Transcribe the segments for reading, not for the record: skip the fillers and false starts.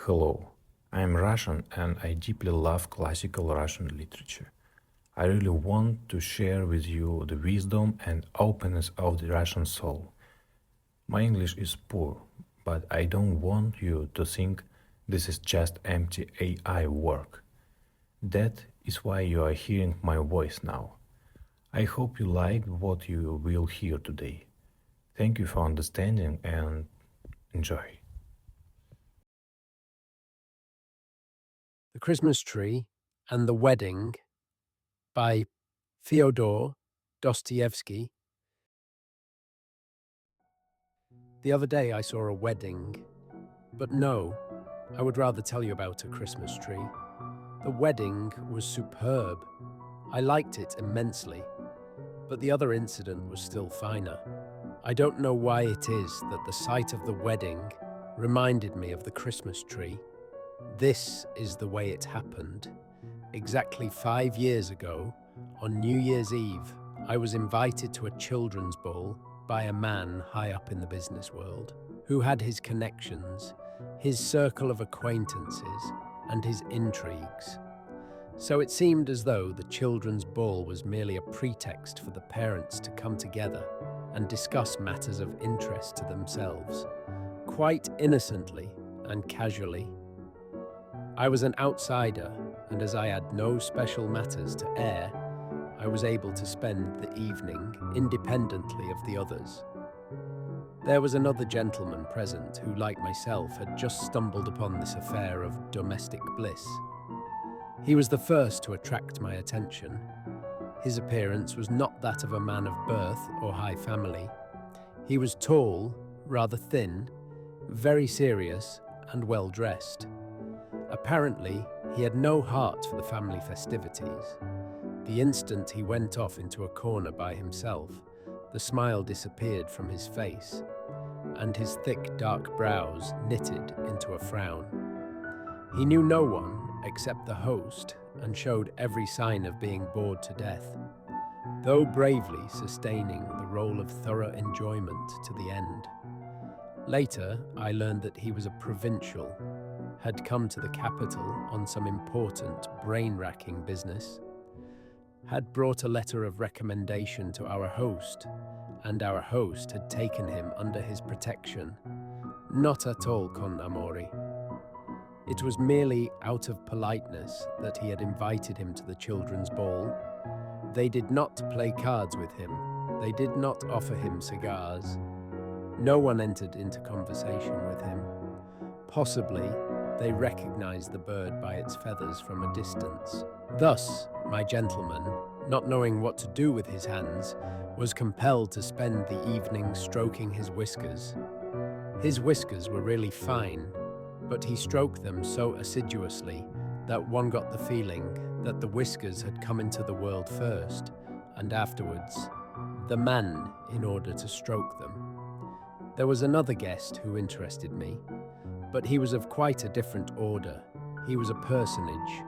Hello, I'm Russian and I deeply love classical Russian literature. I really want to share with you the wisdom and openness of the Russian soul. My English is poor, but I don't want you to think this is just empty AI work. That is why you are hearing my voice now. I hope you liked what you will hear today. Thank you for understanding and enjoy. The Christmas Tree and the Wedding by Fyodor Dostoevsky. The other day I saw a wedding, but no, I would rather tell you about a Christmas tree. The wedding was superb. I liked it immensely, but the other incident was still finer. I don't know why it is that the sight of the wedding reminded me of the Christmas tree. This is the way it happened. Exactly 5 years ago, on New Year's Eve, I was invited to a children's ball by a man high up in the business world, who had his connections, his circle of acquaintances, and his intrigues. So it seemed as though the children's ball was merely a pretext for the parents to come together and discuss matters of interest to themselves, quite innocently and casually. I was an outsider, and as I had no special matters to air, I was able to spend the evening independently of the others. There was another gentleman present who, like myself, had just stumbled upon this affair of domestic bliss. He was the first to attract my attention. His appearance was not that of a man of birth or high family. He was tall, rather thin, very serious, and well dressed. Apparently, he had no heart for the family festivities. The instant he went off into a corner by himself, the smile disappeared from his face, and his thick, dark brows knitted into a frown. He knew no one except the host and showed every sign of being bored to death, though bravely sustaining the role of thorough enjoyment to the end. Later, I learned that he was a provincial, had come to the capital on some important, brain-racking business, had brought a letter of recommendation to our host, and our host had taken him under his protection, not at all con amore. It was merely out of politeness that he had invited him to the children's ball. They did not play cards with him. They did not offer him cigars. No one entered into conversation with him. Possibly, they recognized the bird by its feathers from a distance. Thus, my gentleman, not knowing what to do with his hands, was compelled to spend the evening stroking his whiskers. His whiskers were really fine, but he stroked them so assiduously that one got the feeling that the whiskers had come into the world first, and afterwards, the man in order to stroke them. There was another guest who interested me, but he was of quite a different order. He was a personage.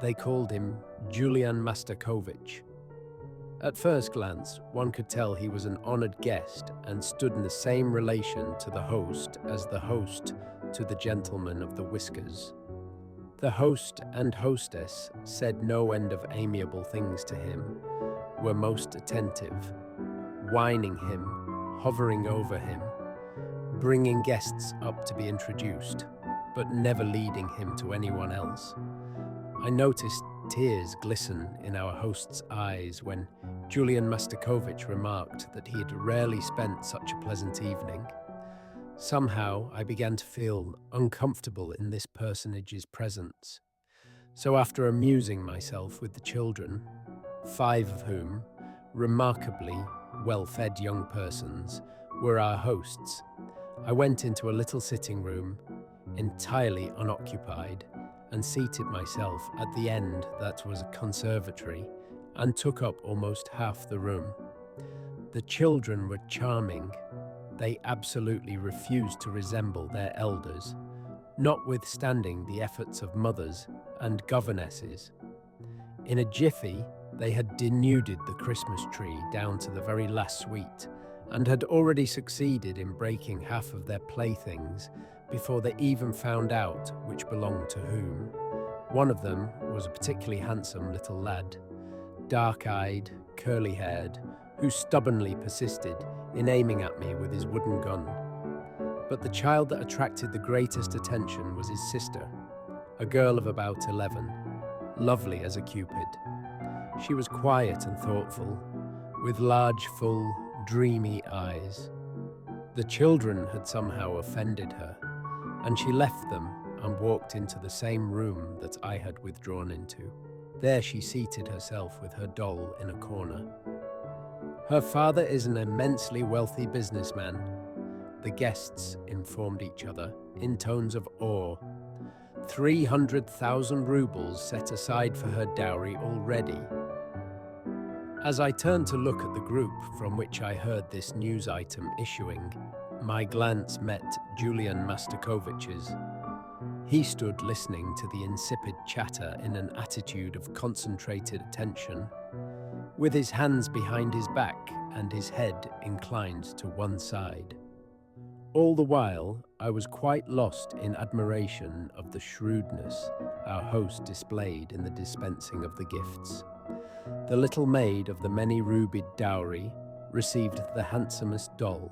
They called him Julian Mastakovich. At first glance, one could tell he was an honored guest and stood in the same relation to the host as the host to the gentleman of the whiskers. The host and hostess said no end of amiable things to him, were most attentive, whining him, hovering over him, bringing guests up to be introduced, but never leading him to anyone else. I noticed tears glisten in our host's eyes when Julian Mastakovich remarked that he had rarely spent such a pleasant evening. Somehow I began to feel uncomfortable in this personage's presence. So after amusing myself with the children, 5 of whom, remarkably well-fed young persons, were our hosts, I went into a little sitting room, entirely unoccupied, and seated myself at the end that was a conservatory and took up almost half the room. The children were charming. They absolutely refused to resemble their elders, notwithstanding the efforts of mothers and governesses. In a jiffy, they had denuded the Christmas tree down to the very last sweet, and had already succeeded in breaking half of their playthings before they even found out which belonged to whom. One of them was a particularly handsome little lad, dark-eyed, curly-haired, who stubbornly persisted in aiming at me with his wooden gun. But the child that attracted the greatest attention was his sister, a girl of about 11, lovely as a cupid. She was quiet and thoughtful, with large, full, dreamy eyes. The children had somehow offended her, and she left them and walked into the same room that I had withdrawn into. There she seated herself with her doll in a corner. Her father is an immensely wealthy businessman, the guests informed each other in tones of awe. 300,000 rubles set aside for her dowry already. As I turned to look at the group from which I heard this news item issuing, my glance met Julian Mastakovich's. He stood listening to the insipid chatter in an attitude of concentrated attention, with his hands behind his back and his head inclined to one side. All the while, I was quite lost in admiration of the shrewdness our host displayed in the dispensing of the gifts. The little maid of the many-rubied dowry received the handsomest doll,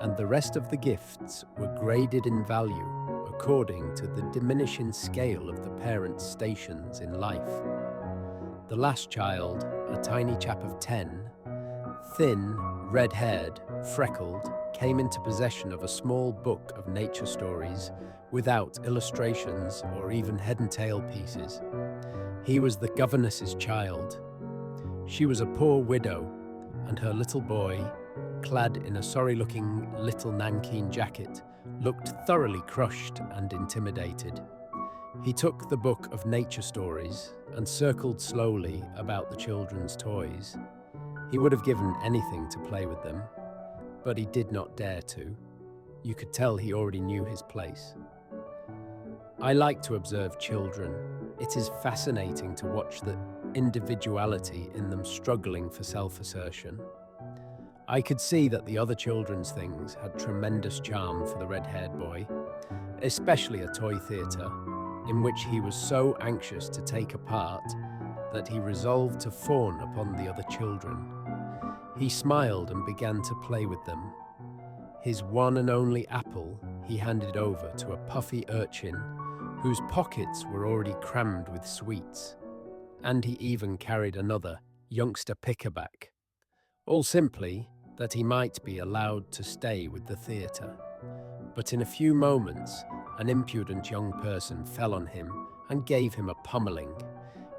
and the rest of the gifts were graded in value according to the diminishing scale of the parents' stations in life. The last child, a tiny chap of 10, thin, red-haired, freckled, came into possession of a small book of nature stories without illustrations or even head and tail pieces. He was the governess's child. She was a poor widow, and her little boy, clad in a sorry-looking little nankeen jacket, looked thoroughly crushed and intimidated. He took the book of nature stories and circled slowly about the children's toys. He would have given anything to play with them, but he did not dare to. You could tell he already knew his place. I like to observe children. It is fascinating to watch the individuality in them struggling for self-assertion. I could see that the other children's things had tremendous charm for the red-haired boy, especially a toy theatre, in which he was so anxious to take a part that he resolved to fawn upon the other children. He smiled and began to play with them. His one and only apple he handed over to a puffy urchin whose pockets were already crammed with sweets, and he even carried another youngster pickerback, all simply that he might be allowed to stay with the theatre. But in a few moments, an impudent young person fell on him and gave him a pummeling.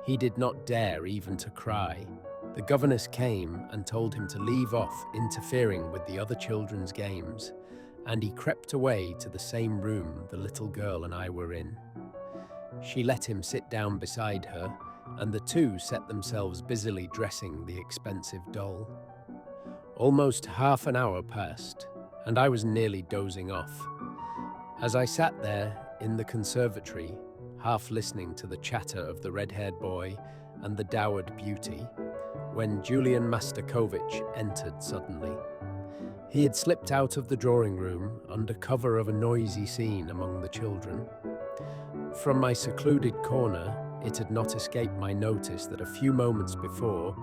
He did not dare even to cry. The governess came and told him to leave off interfering with the other children's games, and he crept away to the same room the little girl and I were in. She let him sit down beside her, and the two set themselves busily dressing the expensive doll. Almost half an hour passed, and I was nearly dozing off. As I sat there in the conservatory, half listening to the chatter of the red-haired boy and the dowered beauty, when Julian Mastakovich entered suddenly. He had slipped out of the drawing room under cover of a noisy scene among the children. From my secluded corner, it had not escaped my notice that a few moments before,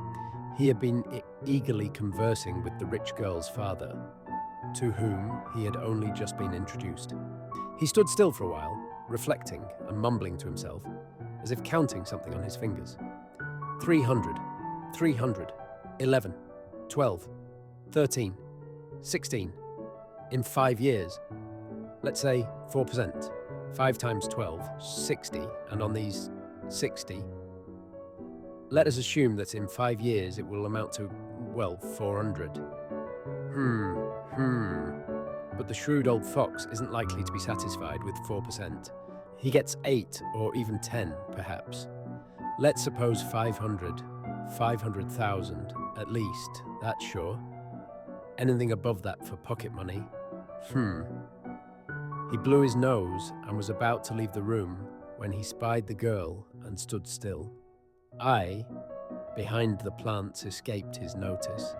he had been eagerly conversing with the rich girl's father, to whom he had only just been introduced. He stood still for a while, reflecting and mumbling to himself, as if counting something on his fingers. 300, 300, 11, 12, 13, 16. In 5 years. Let's say 4%. 5 times 12, 60. And on these 60, let us assume that in 5 years it will amount to, well, 400. But the shrewd old fox isn't likely to be satisfied with 4%. He gets 8 or even 10, perhaps. Let's suppose 500, 500,000 at least, that's sure. Anything above that for pocket money. He blew his nose and was about to leave the room when he spied the girl and stood still. I, behind the plants, escaped his notice.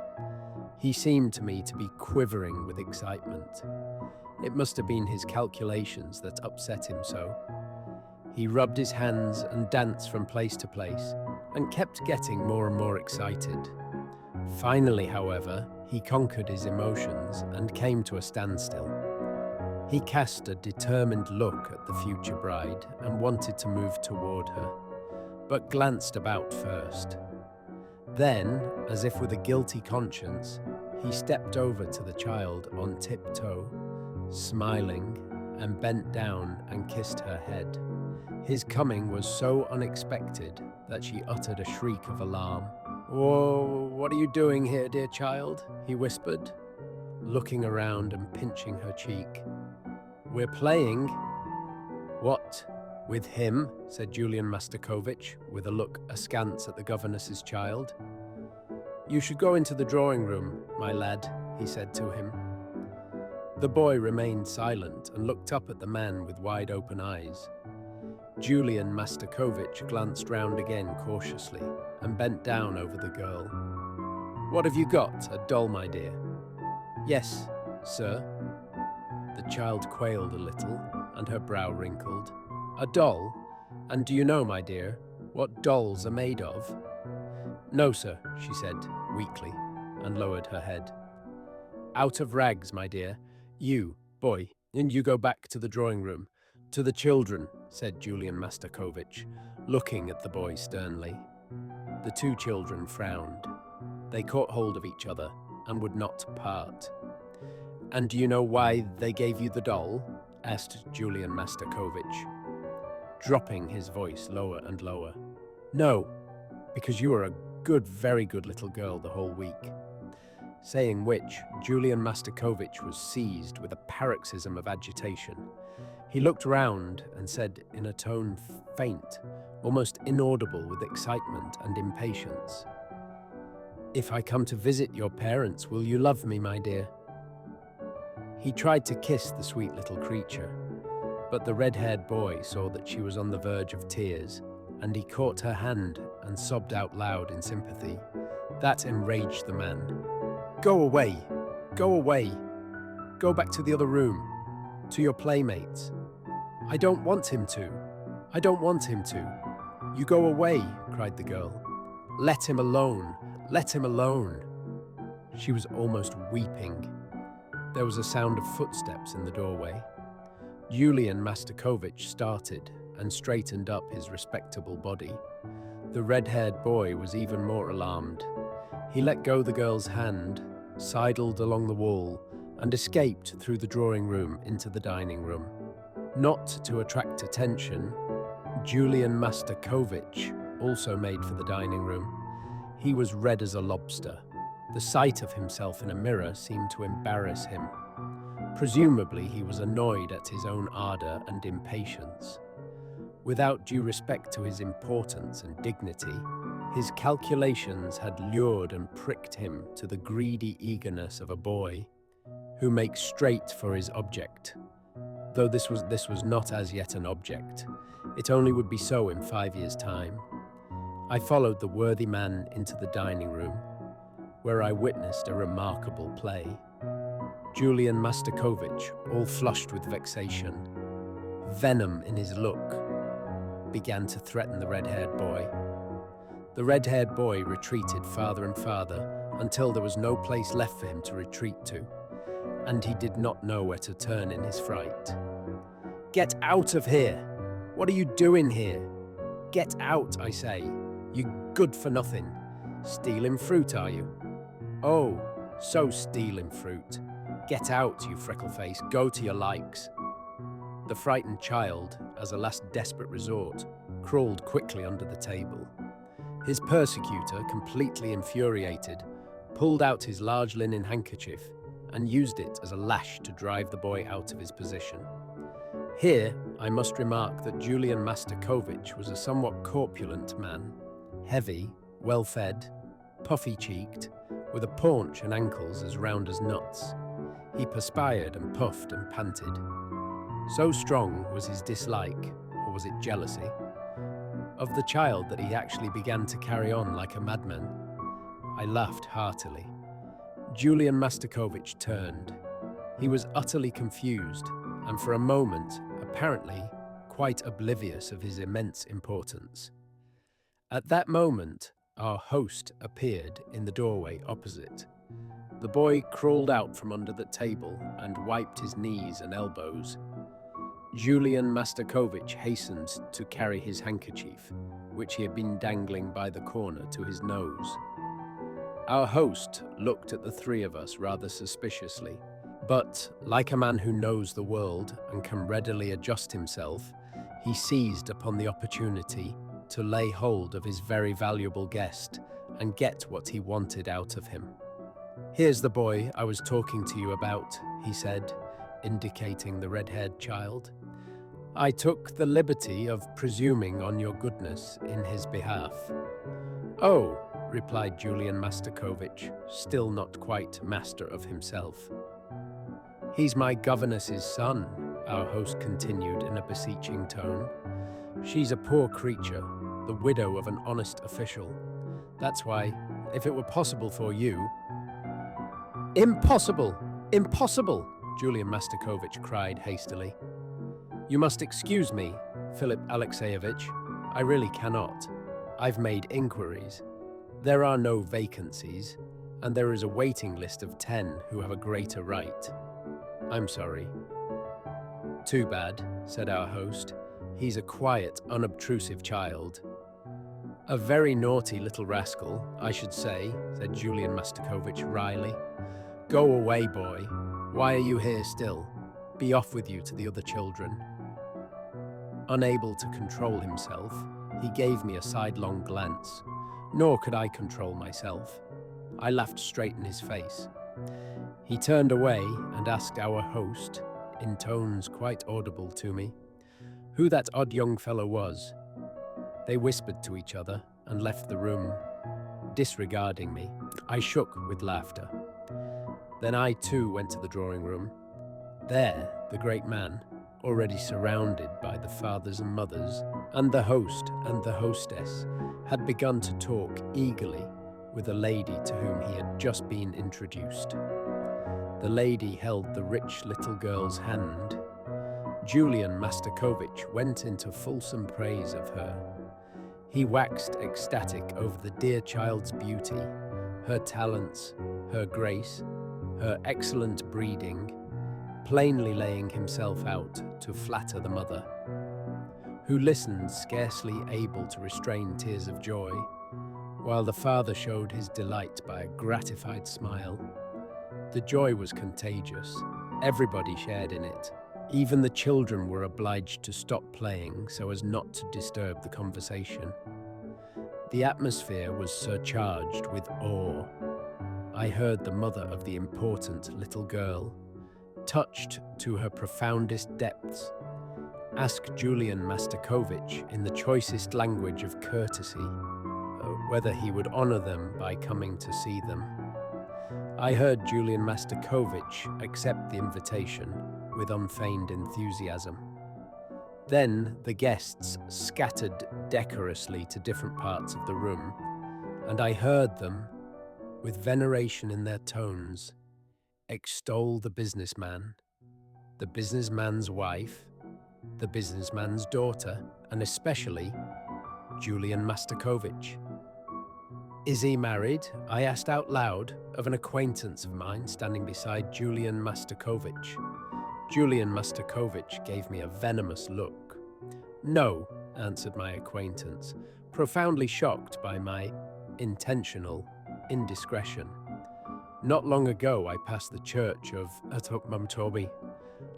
He seemed to me to be quivering with excitement. It must have been his calculations that upset him so. He rubbed his hands and danced from place to place and kept getting more and more excited. Finally, however, he conquered his emotions and came to a standstill. He cast a determined look at the future bride and wanted to move toward her, but glanced about first. Then, as if with a guilty conscience, he stepped over to the child on tiptoe, smiling, and bent down and kissed her head. His coming was so unexpected that she uttered a shriek of alarm. "Whoa, what are you doing here, dear child?" he whispered, looking around and pinching her cheek. "We're playing." "What? With him?" said Julian Mastakovich, with a look askance at the governess's child. "You should go into the drawing room, my lad," he said to him. The boy remained silent and looked up at the man with wide-open eyes. Julian Mastakovich glanced round again cautiously and bent down over the girl. "What have you got, a doll, my dear?" "Yes, sir." The child quailed a little and her brow wrinkled. "A doll? And do you know, my dear, what dolls are made of?" "No, sir," she said weakly and lowered her head. "Out of rags, my dear. You, boy, and you go back to the drawing room. To the children," said Julian Mastakovich, looking at the boy sternly. The two children frowned. They caught hold of each other and would not part. "And do you know why they gave you the doll?" asked Julian Mastakovich, dropping his voice lower and lower. "No, because you were a good, very good little girl the whole week." Saying which, Julian Mastakovich was seized with a paroxysm of agitation. He looked round and said in a tone faint, almost inaudible with excitement and impatience, "If I come to visit your parents, will you love me, my dear?" He tried to kiss the sweet little creature, but the red-haired boy saw that she was on the verge of tears, and he caught her hand and sobbed out loud in sympathy. That enraged the man. "Go away! Go away! Go back to the other room, to your playmates." "I don't want him to. I don't want him to." "You go away," cried the girl. "Let him alone. Let him alone." She was almost weeping. There was a sound of footsteps in the doorway. Julian Mastakovich started and straightened up his respectable body. The red-haired boy was even more alarmed. He let go the girl's hand, sidled along the wall, and escaped through the drawing room into the dining room. Not to attract attention, Julian Mastakovich also made for the dining room. He was red as a lobster. The sight of himself in a mirror seemed to embarrass him. Presumably, he was annoyed at his own ardor and impatience. Without due respect to his importance and dignity, his calculations had lured and pricked him to the greedy eagerness of a boy who makes straight for his object. Though this was not as yet an object, it only would be so in 5 years' time. I followed the worthy man into the dining room, where I witnessed a remarkable play. Julian Mastakovich, all flushed with vexation, venom in his look, began to threaten the red-haired boy. The red-haired boy retreated farther and farther until there was no place left for him to retreat to, and he did not know where to turn in his fright. "Get out of here! What are you doing here? Get out, I say, you good-for-nothing. Stealing fruit, are you? Oh, so stealing fruit. Get out, you freckle-face, go to your likes." The frightened child, as a last desperate resort, crawled quickly under the table. His persecutor, completely infuriated, pulled out his large linen handkerchief and used it as a lash to drive the boy out of his position. Here, I must remark that Julian Mastakovich was a somewhat corpulent man, heavy, well-fed, puffy-cheeked, with a paunch and ankles as round as nuts. He perspired and puffed and panted. So strong was his dislike, or was it jealousy, of the child that he actually began to carry on like a madman. I laughed heartily. Julian Mastakovich turned. He was utterly confused, and for a moment, apparently, quite oblivious of his immense importance. At that moment, our host appeared in the doorway opposite. The boy crawled out from under the table and wiped his knees and elbows. Julian Mastakovich hastened to carry his handkerchief, which he had been dangling by the corner, to his nose. Our host looked at the three of us rather suspiciously, but, like a man who knows the world and can readily adjust himself, he seized upon the opportunity to lay hold of his very valuable guest and get what he wanted out of him. "Here's the boy I was talking to you about," he said, indicating the red-haired child. "I took the liberty of presuming on your goodness in his behalf." "Oh," replied Julian Mastakovich, still not quite master of himself. "He's my governess's son," our host continued in a beseeching tone. "She's a poor creature, the widow of an honest official. That's why, if it were possible for you—" "Impossible! Impossible!" Julian Mastakovich cried hastily. "You must excuse me, Philip Alexeyevich. I really cannot. I've made inquiries. There are no vacancies, and there is a waiting list of 10 who have a greater right. I'm sorry." "Too bad," said our host. "He's a quiet, unobtrusive child." "A very naughty little rascal, I should say," said Julian Mastakovich wryly. "Go away, boy. Why are you here still? Be off with you to the other children." Unable to control himself, he gave me a sidelong glance. Nor could I control myself. I laughed straight in his face. He turned away and asked our host, in tones quite audible to me, who that odd young fellow was. They whispered to each other and left the room, disregarding me. I shook with laughter. Then I too went to the drawing room. There, the great man, already surrounded by the fathers and mothers, and the host and the hostess, had begun to talk eagerly with a lady to whom he had just been introduced. The lady held the rich little girl's hand. Julian Mastakovich went into fulsome praise of her. He waxed ecstatic over the dear child's beauty, her talents, her grace, her excellent breeding, plainly laying himself out to flatter the mother, who listened scarcely able to restrain tears of joy, while the father showed his delight by a gratified smile. The joy was contagious. Everybody shared in it. Even the children were obliged to stop playing so as not to disturb the conversation. The atmosphere was surcharged with awe. I heard the mother of the important little girl, touched to her profoundest depths, ask Julian Mastakovich in the choicest language of courtesy whether he would honor them by coming to see them. I heard Julian Mastakovich accept the invitation with unfeigned enthusiasm. Then the guests scattered decorously to different parts of the room, and I heard them, with veneration in their tones, extol the businessman's wife, the businessman's daughter, and especially Julian Mastakovich. "Is he married?" I asked out loud of an acquaintance of mine standing beside Julian Mastakovich. Julian Mastakovich gave me a venomous look. "No," answered my acquaintance, profoundly shocked by my intentional indiscretion. "Not long ago I passed the church of Atokmamtobi.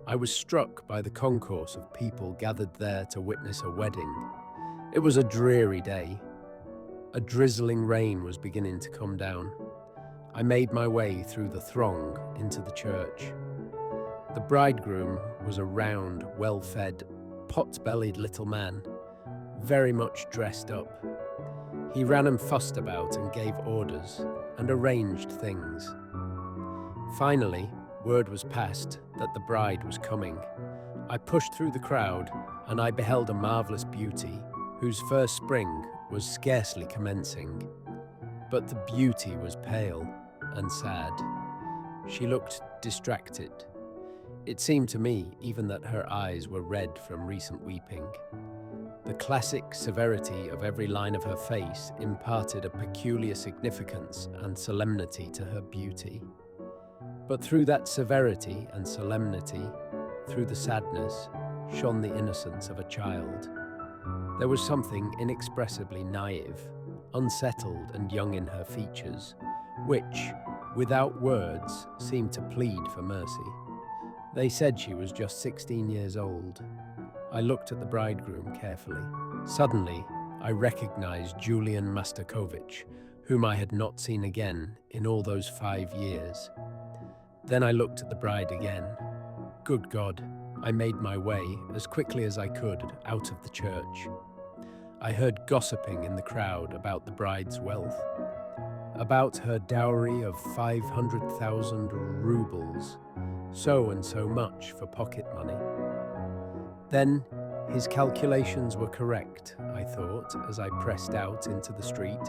I was struck by the concourse of people gathered there to witness a wedding. It was a dreary day. A drizzling rain was beginning to come down. I made my way through the throng into the church. The bridegroom was a round, well-fed, pot-bellied little man, very much dressed up. He ran and fussed about and gave orders and arranged things. Finally, word was passed that the bride was coming. I pushed through the crowd and I beheld a marvelous beauty whose first spring was scarcely commencing. But the beauty was pale and sad. She looked distracted. It seemed to me even that her eyes were red from recent weeping. The classic severity of every line of her face imparted a peculiar significance and solemnity to her beauty. But through that severity and solemnity, through the sadness, shone the innocence of a child. There was something inexpressibly naive, unsettled and young in her features, which, without words, seemed to plead for mercy. They said she was just 16 years old. I looked at the bridegroom carefully. Suddenly, I recognized Julian Mastakovich, whom I had not seen again in all those 5 years. Then I looked at the bride again. Good God, I made my way, as quickly as I could, out of the church. I heard gossiping in the crowd about the bride's wealth, about her dowry of 500,000 rubles, so and so much for pocket money. Then his calculations were correct, I thought, as I pressed out into the street.